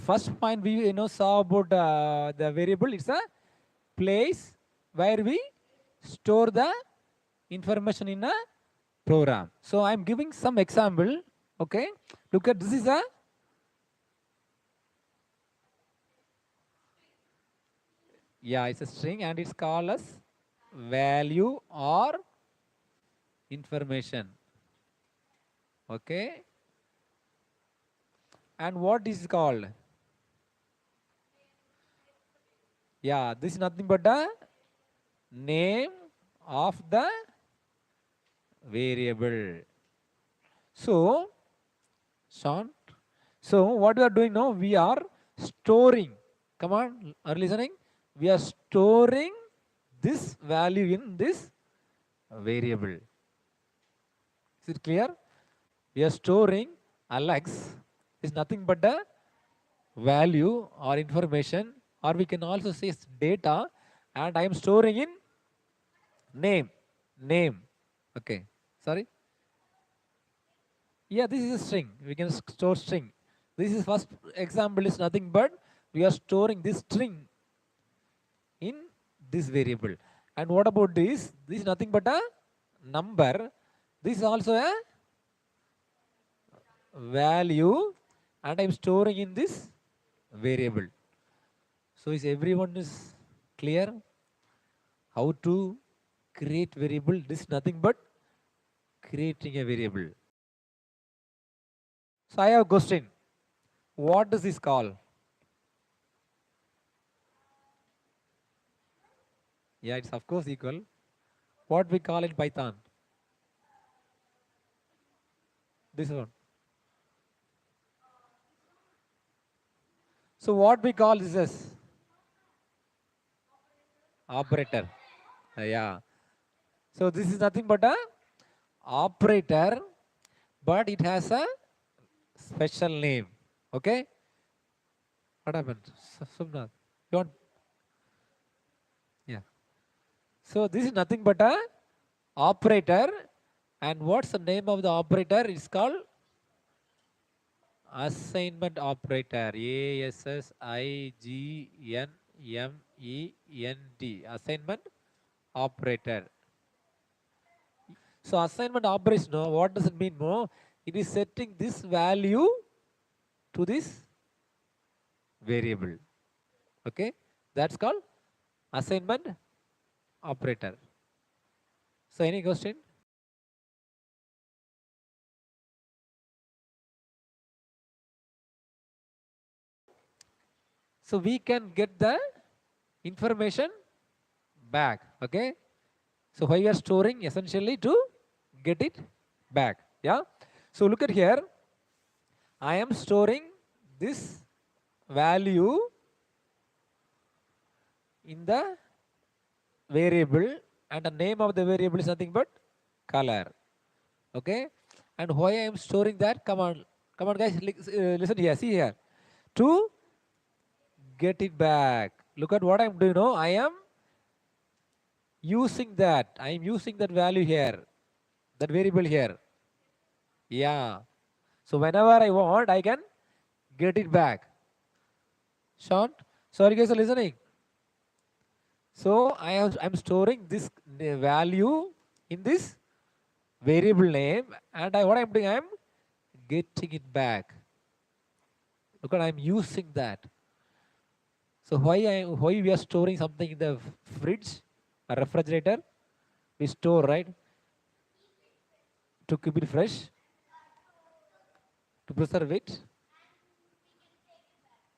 first point we saw about the variable. It's a place where we store the information in a program. So I'm giving some example. Okay, look at this is a it's a string and it's called as value or information. Okay, and what is called? Yeah, this is nothing but the name of the variable. So, Sean, so what we are doing now, we are storing. Come on, are you listening? We are storing this value in this variable. Is it clear? We are storing Alex is nothing but the value or information, or we can also say data, and I am storing in name. Okay, sorry. Yeah, this is a string. We can store string. This is first example is nothing but we are storing this string in this variable. And what about this? This is nothing but a number. This is also a value, and I'm storing in this variable. So is everyone is clear how to create variable? This is nothing but creating a variable. So I have a question. What does this call? Yeah, it's of course equal. What we call in Python? This one. So what we call this as? Operator. Yeah. So this is nothing but a operator, but it has a special name. Okay? What happened? Somnath, you want? Yeah. So this is nothing but a operator, and what's the name of the operator? It's called assignment operator. ASSIGNMENT. Assignment operator. So assignment operation, what does it mean? It is setting this value to this variable. Okay, that's called assignment operator. So any question? So we can get the information back. Okay, so why we are storing? Essentially to get it back. Yeah. So look at here. I am storing this value in the variable, and the name of the variable is nothing but color. Okay, and why I am storing that? Come on guys, listen here, see here. To get it back, look at what I'm doing now. I am using that value here, that variable here. Yeah, so whenever I want, I can get it back. Sean, sorry guys, are listening. So I'm storing this value in this variable name, and what I'm doing, I'm getting it back. Look at, I'm using that. So why we are storing something in the fridge, a refrigerator? We store, right? To keep it fresh, to preserve it.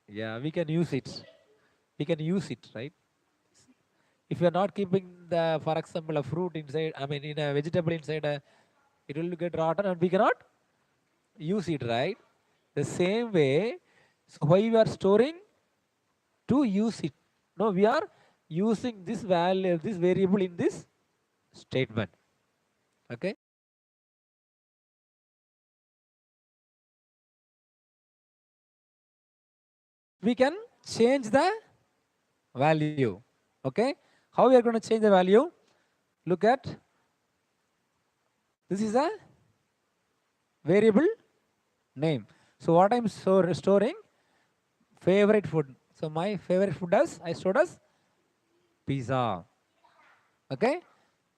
Yeah, we can use it. We can use it, right? If you are not keeping the, for example, a fruit inside, I mean, in a vegetable inside, it will get rotten, and we cannot use it, right? The same way, so why we are storing? To use it. No, we are using this value, this variable in this statement. Okay. We can change the value. Okay. How we are going to change the value? Look at, this is a variable name. So what I'm storing, favorite food. So my favorite food is, I stored as pizza. Okay.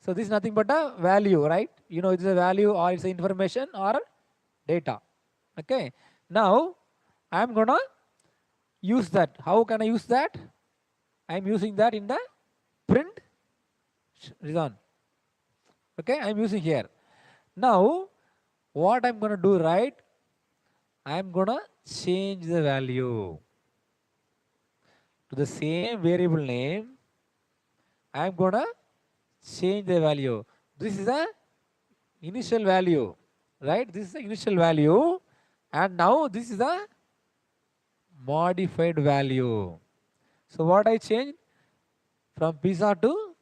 So this is nothing but a value, right? You know, it's a value or it's a information or data. Okay. Now I'm gonna use that. How can I use that? I'm using that in the print reason. Okay, I'm using here. Now what I'm gonna do, right? I'm gonna change the value to the same variable name. I'm gonna change the value. This is the initial value, right? This is the initial value, and now this is the modified value. So what I changed from pizza to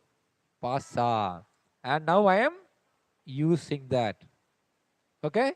pasta, and now I am using that. Okay.